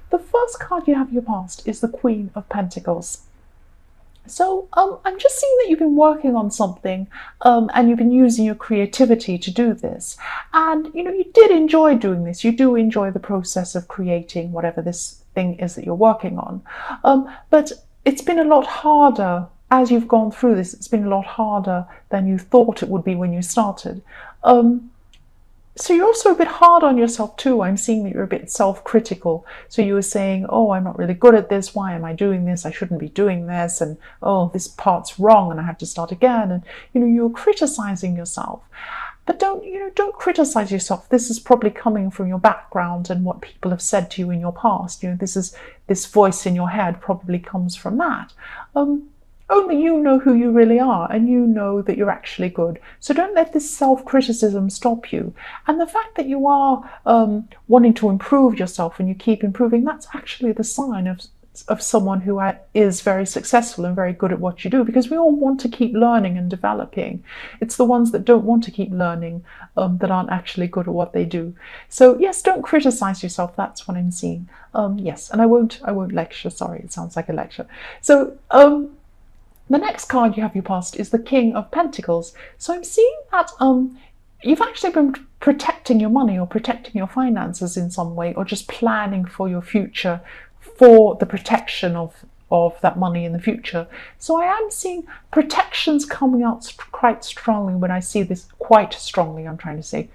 the first card you have in your past is the Queen of Pentacles. So I'm just seeing that you've been working on something and you've been using your creativity to do this. And, you did enjoy doing this. You do enjoy the process of creating whatever this thing is that you're working on. But it's been a lot harder as you've gone through this. It's been a lot harder than you thought it would be when you started. So you're also a bit hard on yourself too. I'm seeing that you're a bit self-critical. So you were saying, oh, I'm not really good at this. Why am I doing this? I shouldn't be doing this. And, oh, this part's wrong and I have to start again. And, you're criticizing yourself. But don't criticize yourself. This is probably coming from your background and what people have said to you in your past. This voice in your head probably comes from that. Only you know who you really are, and you know that you're actually good. So don't let this self-criticism stop you. And the fact that you are wanting to improve yourself and you keep improving, that's actually the sign of someone who is very successful and very good at what you do, because we all want to keep learning and developing. It's the ones that don't want to keep learning that aren't actually good at what they do. So yes, don't criticize yourself. That's what I'm seeing. Yes, and I won't lecture. Sorry, it sounds like a lecture. So the next card you have your past is the King of Pentacles. So I'm seeing that you've actually been protecting your money or protecting your finances in some way, or just planning for your future, for the protection of that money in the future. So I am seeing protections coming out quite strongly when I see this, quite strongly, I'm trying to say.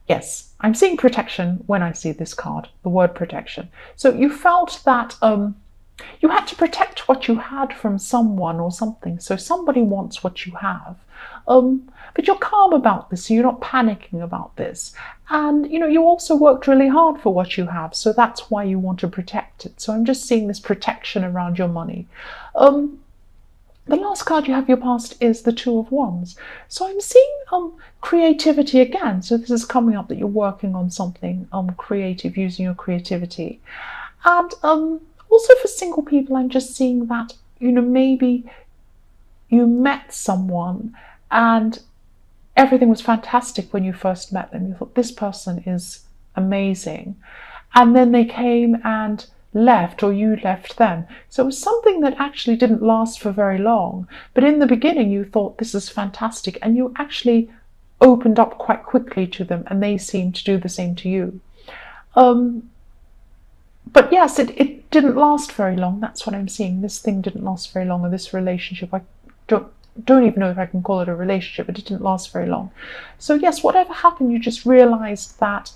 Yes, I'm seeing protection when I see this card, the word protection. So you felt that you had to protect what you had from someone or something. So somebody wants what you have. But you're calm about this, so you're not panicking about this. And, you also worked really hard for what you have. So that's why you want to protect it. So I'm just seeing this protection around your money. The last card you have in your past is the Two of Wands. So I'm seeing creativity again. So this is coming up that you're working on something creative, using your creativity. And also for single people, I'm just seeing that, maybe you met someone and everything was fantastic when you first met them. You thought, this person is amazing. And then they came and left, or you left them. So it was something that actually didn't last for very long. But in the beginning, you thought, this is fantastic. And you actually opened up quite quickly to them, and they seemed to do the same to you. But yes, it didn't last very long. That's what I'm seeing. This thing didn't last very long, or this relationship. I don't even know if I can call it a relationship, but it didn't last very long. So yes, whatever happened, you just realized that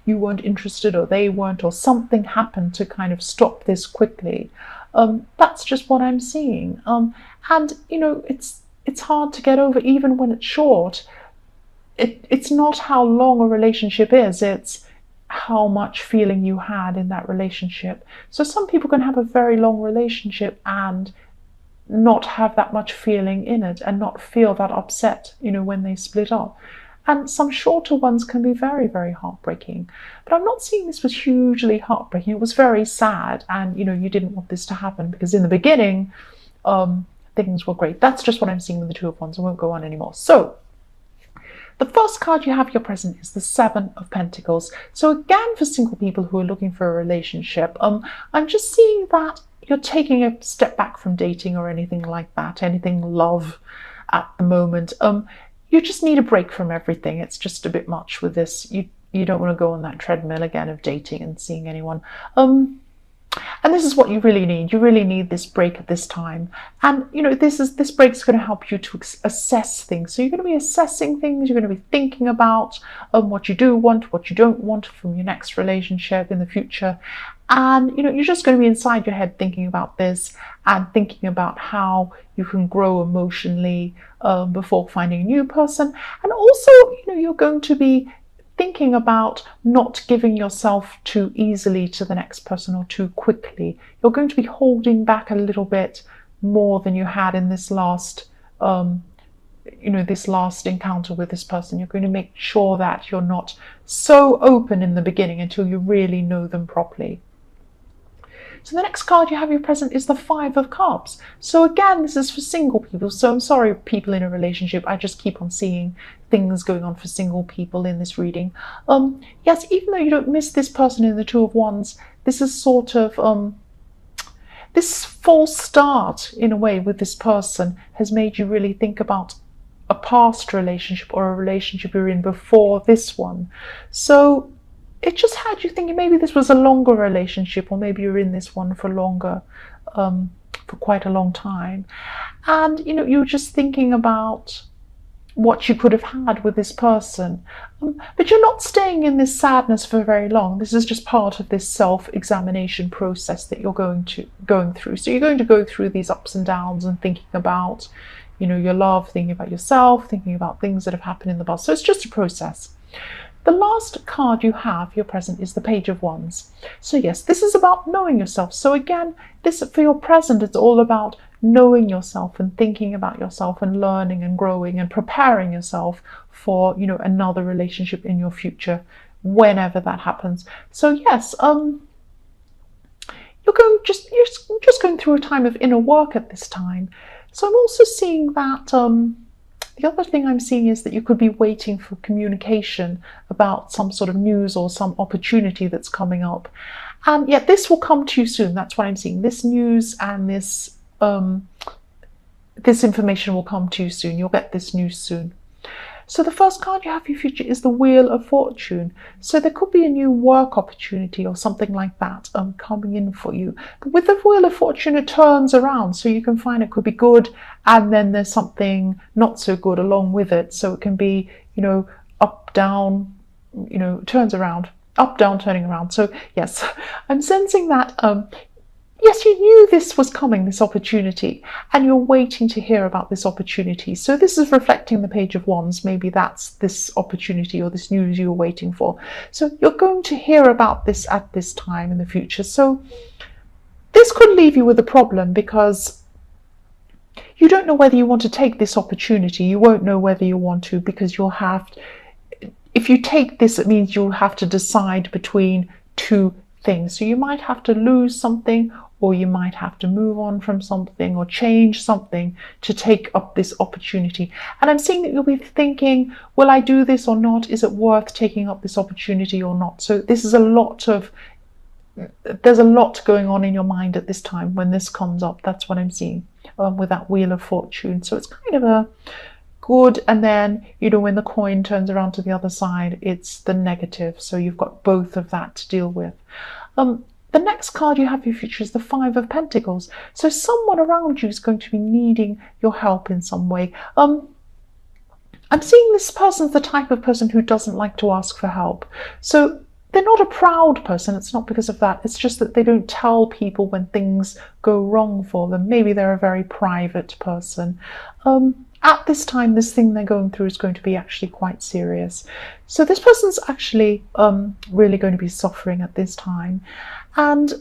you weren't interested, or they weren't, or something happened to kind of stop this quickly. That's just what I'm seeing. And it's hard to get over, even when it's short. It's not how long a relationship is, it's how much feeling you had in that relationship. So some people can have a very long relationship and not have that much feeling in it, and not feel that upset, when they split up. And some shorter ones can be very, very heartbreaking. But I'm not seeing this was hugely heartbreaking. It was very sad, and you didn't want this to happen, because in the beginning things were great. That's just what I'm seeing with the Two of Wands. I won't go on anymore. So the first card you have your present is the Seven of Pentacles. So again, for single people who are looking for a relationship, I'm just seeing that you're taking a step back from dating or anything like that, anything love at the moment. You just need a break from everything. It's just a bit much with this. You don't want to go on that treadmill again of dating and seeing anyone. And this is what you really need. You really need this break at this time. And, this break is going to help you to assess things. So you're going to be assessing things. You're going to be thinking about what you do want, what you don't want from your next relationship in the future. And, you're just going to be inside your head thinking about this, and thinking about how you can grow emotionally before finding a new person. And also, you're going to be thinking about not giving yourself too easily to the next person, or too quickly. You're going to be holding back a little bit more than you had in this last this last encounter with this person. You're going to make sure that you're not so open in the beginning until you really know them properly. So the next card you have your present is the Five of Cups. So again, this is for single people. So I'm sorry, people in a relationship. I just keep on seeing things going on for single people in this reading. Yes, even though you don't miss this person in the Two of Wands, this is sort of this false start in a way with this person has made you really think about a past relationship or a relationship you're in before this one. So it just had you thinking maybe this was a longer relationship, or maybe you're in this one for longer, for quite a long time. And, you know, you're just thinking about what you could have had with this person. But you're not staying in this sadness for very long. This is just part of this self-examination process that you're going through. So you're going to go through these ups and downs and thinking about, you know, your love, thinking about yourself, thinking about things that have happened in the past. So it's just a process. The last card you have, your present, is the Page of Wands. So yes, this is about knowing yourself. So again, this for your present, it's all about knowing yourself and thinking about yourself and learning and growing and preparing yourself for, you know, another relationship in your future, whenever that happens. So yes, you're just going through a time of inner work at this time. So I'm also seeing that the other thing I'm seeing is that you could be waiting for communication about some sort of news or some opportunity that's coming up. And yet this will come to you soon. That's what I'm seeing. This news and this information will come to you soon. You'll get this news soon. So the first card you have for your future is the Wheel of Fortune. So there could be a new work opportunity or something like that coming in for you. But with the Wheel of Fortune, it turns around. So you can find it could be good, and then there's something not so good along with it. So it can be, you know, up, down, you know, turns around, up, down, turning around. So yes, I'm sensing that yes, you knew this was coming, this opportunity, and you're waiting to hear about this opportunity. So this is reflecting the Page of Wands. Maybe that's this opportunity or this news you're waiting for. So you're going to hear about this at this time in the future. So this could leave you with a problem, because you don't know whether you want to take this opportunity. You won't know whether you want to, because you'll have, if you take this, it means you'll have to decide between two things. So you might have to lose something, or you might have to move on from something or change something to take up this opportunity. And I'm seeing that you'll be thinking, will I do this or not? Is it worth taking up this opportunity or not? So this is there's a lot going on in your mind at this time when this comes up. That's what I'm seeing with that Wheel of Fortune. So it's kind of a good, and then, you know, when the coin turns around to the other side, it's the negative. So you've got both of that to deal with. The next card you have for your future is the Five of Pentacles. So someone around you is going to be needing your help in some way. I'm seeing this person's the type of person who doesn't like to ask for help. So they're not a proud person. It's not because of that. It's just that they don't tell people when things go wrong for them. Maybe they're a very private person. At this time, this thing they're going through is going to be actually quite serious. So this person's actually really going to be suffering at this time. And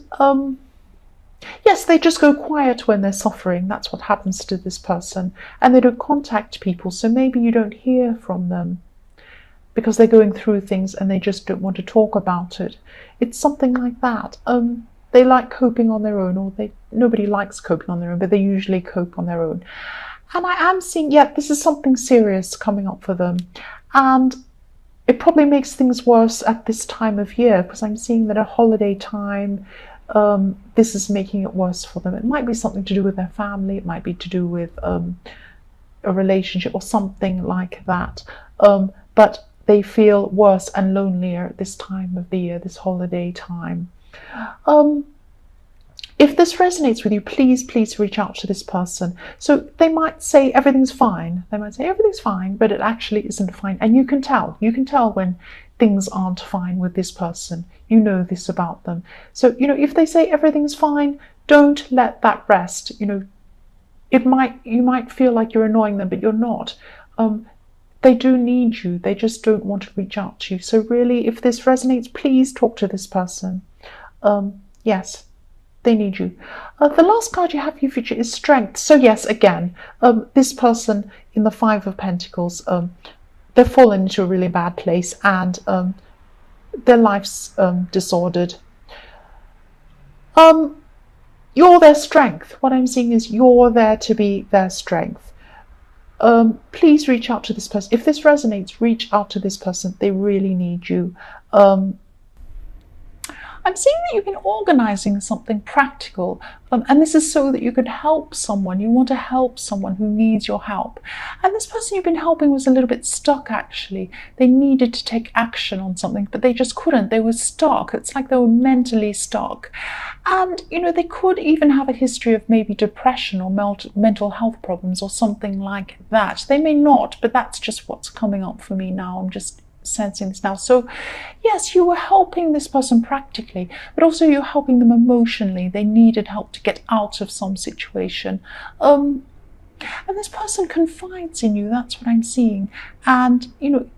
yes, they just go quiet when they're suffering. That's what happens to this person. And they don't contact people. So maybe you don't hear from them because they're going through things and they just don't want to talk about it. It's something like that. They like coping on their own, or nobody likes coping on their own, but they usually cope on their own. And I am seeing, yeah, this is something serious coming up for them. And it probably makes things worse at this time of year, because I'm seeing that at holiday time, this is making it worse for them. It might be something to do with their family. It might be to do with a relationship or something like that. But they feel worse and lonelier at this time of the year, this holiday time. If this resonates with you, please reach out to this person. So they might say everything's fine. They might say everything's fine, but it actually isn't fine. And you can tell. You can tell when things aren't fine with this person. You know this about them. So, you know, if they say everything's fine, don't let that rest. You know, you might feel like you're annoying them, but you're not. They do need you. They just don't want to reach out to you. So really, if this resonates, please talk to this person. Yes. They need you. The last card you have for your future is Strength. So yes, again, this person in the Five of Pentacles, they've fallen into a really bad place, and their life's disordered. you're their strength. What I'm seeing is you're there to be their strength. Please reach out to this person. If this resonates, reach out to this person. They really need you. I'm seeing that you've been organizing something practical, and this is so that you could help someone. You want to help someone who needs your help. And this person you've been helping was a little bit stuck, actually. They needed to take action on something, but they just couldn't. They were stuck. It's like they were mentally stuck. And, they could even have a history of maybe depression or mental health problems or something like that. They may not, but that's just what's coming up for me now. I'm just sensing this now. So yes, you were helping this person practically, but also you're helping them emotionally. They needed help to get out of some situation. And this person confides in you. That's what I'm seeing. And,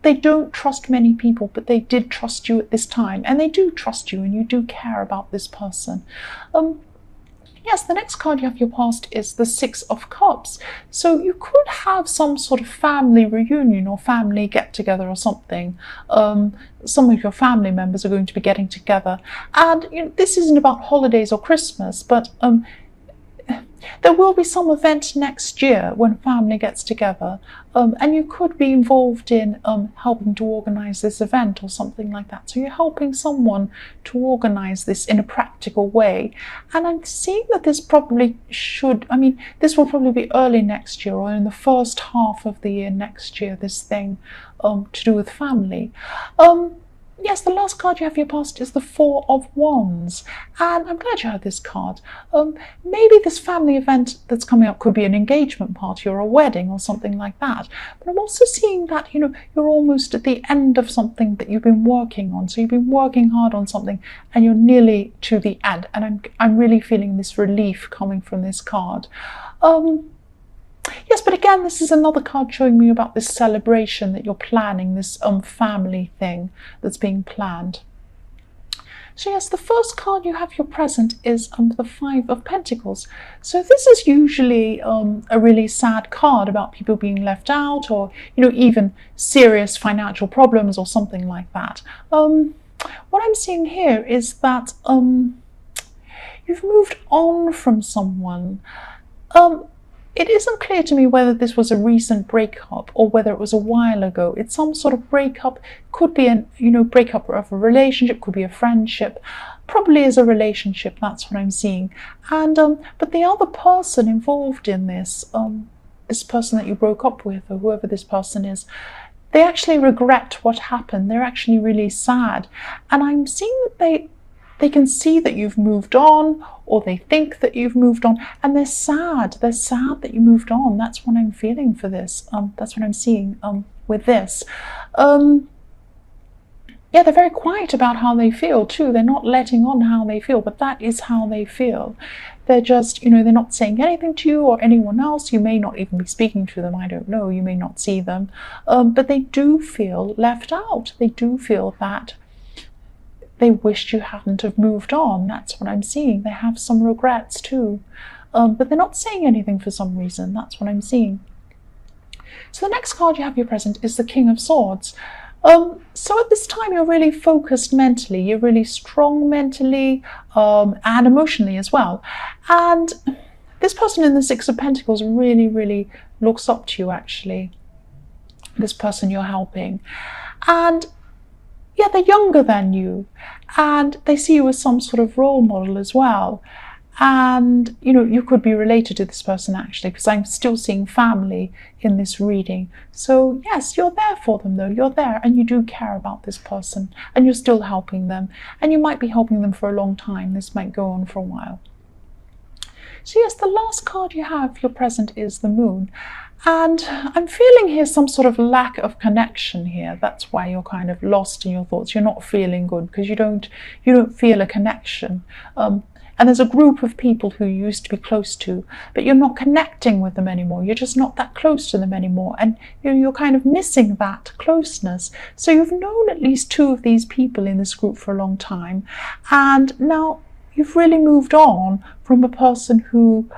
they don't trust many people, but they did trust you at this time. And they do trust you, and you do care about this person. Yes, the next card you have your past is the Six of Cups. So you could have some sort of family reunion or family get-together or something. Some of your family members are going to be getting together. And this isn't about holidays or Christmas, but there will be some event next year when family gets together, and you could be involved in helping to organize this event or something like that. So you're helping someone to organize this in a practical way. And I'm seeing that this probably this will probably be early next year or in the first half of the year next year, this thing to do with family. Yes, the last card you have for your past is the Four of Wands. And I'm glad you had this card. Maybe this family event that's coming up could be an engagement party or a wedding or something like that. But I'm also seeing that, you're almost at the end of something that you've been working on. So you've been working hard on something and you're nearly to the end. And I'm really feeling this relief coming from this card. Yes, but again, this is another card showing me about this celebration that you're planning, this family thing that's being planned. So yes, the first card you have your present is the Five of Pentacles. So this is usually a really sad card about people being left out, or even serious financial problems or something like that. What I'm seeing here is that you've moved on from someone. It isn't clear to me whether this was a recent breakup or whether it was a while ago. It's some sort of breakup. Could be an breakup of a relationship, could be a friendship. Probably is a relationship. That's what I'm seeing. And but the other person involved in this, this person that you broke up with, or whoever this person is, they actually regret what happened. They're actually really sad. And I'm seeing that they can see that you've moved on, or they think that you've moved on, and they're sad. They're sad that you moved on. That's what I'm feeling for this. That's what I'm seeing with this. Yeah, they're very quiet about how they feel too. They're not letting on how they feel, but that is how they feel. They're just, they're not saying anything to you or anyone else. You may not even be speaking to them. I don't know. You may not see them. But they do feel left out. They do feel that they wished you hadn't have moved on. That's what I'm seeing. They have some regrets too. But they're not saying anything for some reason. That's what I'm seeing. So the next card you have your present is the King of Swords. So at this time you're really focused mentally. You're really strong mentally and emotionally as well. And this person in the Six of Pentacles really, really looks up to you, actually. This person you're helping. And yeah, they're younger than you, and they see you as some sort of role model as well. And you could be related to this person, actually, because I'm still seeing family in this reading. So yes, you're there for them though. You're there and you do care about this person, and you're still helping them, and you might be helping them for a long time. This might go on for a while. So yes, the last card you have, your present, is the Moon. And I'm feeling here some sort of lack of connection here. That's why you're kind of lost in your thoughts. You're not feeling good because you don't feel a connection. And there's a group of people who you used to be close to, but you're not connecting with them anymore. You're just not that close to them anymore. And you're kind of missing that closeness. So you've known at least two of these people in this group for a long time. And now you've really moved on from a person who,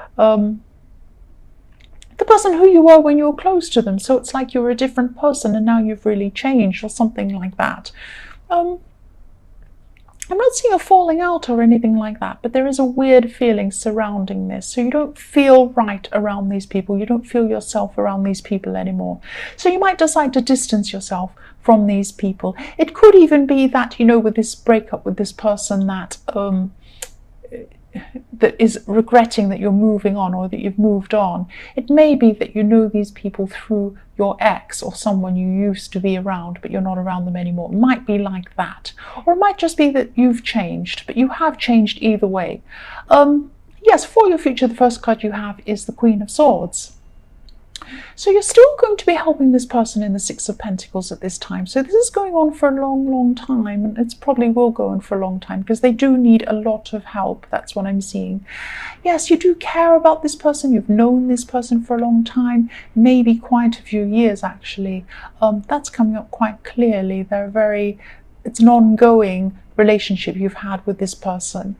the person who you were when you were close to them. So it's like you're a different person and now you've really changed or something like that. And I'm not seeing a falling out or anything like that, but there is a weird feeling surrounding this. So you don't feel right around these people. You don't feel yourself around these people anymore. So you might decide to distance yourself from these people. It could even be that, you know, with this breakup with this person, that that is regretting that you're moving on or that you've moved on. It may be that you know these people through your ex or someone you used to be around, but you're not around them anymore. It might be like that. Or it might just be that you've changed, but you have changed either way. Yes, for your future, the first card you have is the Queen of Swords. So you're still going to be helping this person in the Six of Pentacles at this time. So this is going on for a long, long time, and it probably will go on for a long time because they do need a lot of help. That's what I'm seeing. Yes, you do care about this person. You've known this person for a long time, maybe quite a few years actually. That's coming up quite clearly. It's an ongoing relationship you've had with this person,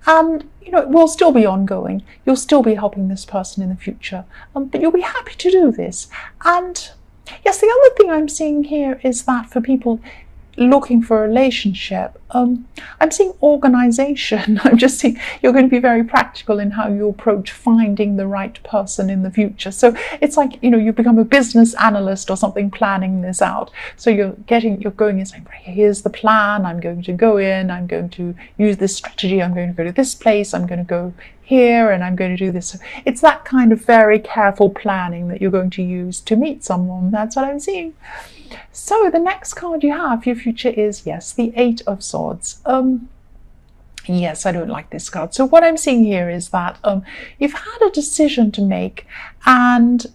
and you know it will still be ongoing. You'll still be helping this person in the future, but you'll be happy to do this. And yes, the other thing I'm seeing here is that for people looking for a relationship, I'm seeing organization. I'm just seeing you're going to be very practical in how you approach finding the right person in the future. So it's like, you know, you become a business analyst or something planning this out. So you're going and saying, here's the plan, I'm going to go in, I'm going to use this strategy, I'm going to go to this place, I'm going to go here, and I'm going to do this. So it's that kind of very careful planning that you're going to use to meet someone. That's what I'm seeing. So the next card you have for your future is, yes, the Eight of Swords. Yes, I don't like this card. So what I'm seeing here is that you've had a decision to make, and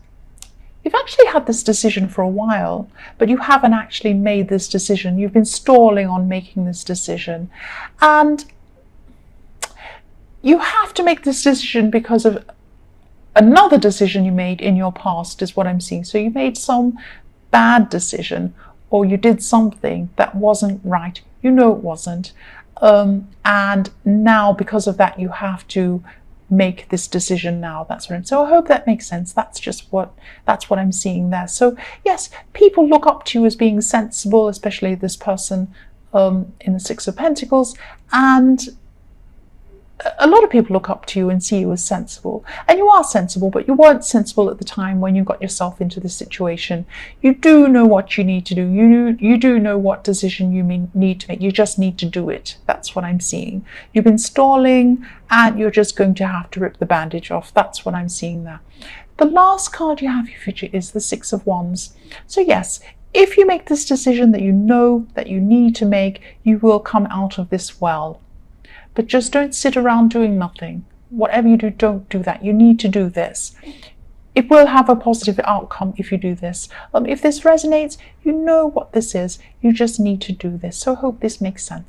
you've actually had this decision for a while, but you haven't actually made this decision. You've been stalling on making this decision, and you have to make this decision because of another decision you made in your past, is what I'm seeing. So you made some bad decision, or you did something that wasn't right. You know it wasn't, and now because of that you have to make this decision now. That's what I'm. So I hope that makes sense. That's what I'm seeing there. So yes, people look up to you as being sensible, especially this person in the Six of Pentacles, and a lot of people look up to you and see you as sensible, and you are sensible, but you weren't sensible at the time when you got yourself into this situation. You do know what you need to do. You do know what decision you need to make. You just need to do it. That's what I'm seeing. You've been stalling, and you're just going to have to rip the bandage off. That's what I'm seeing there. The last card you have for your future is the Six of Wands. So yes, if you make this decision that you know that you need to make, you will come out of this well. But just don't sit around doing nothing. Whatever you do, don't do that. You need to do this. It will have a positive outcome if you do this. If this resonates, you know what this is. You just need to do this. So I hope this makes sense.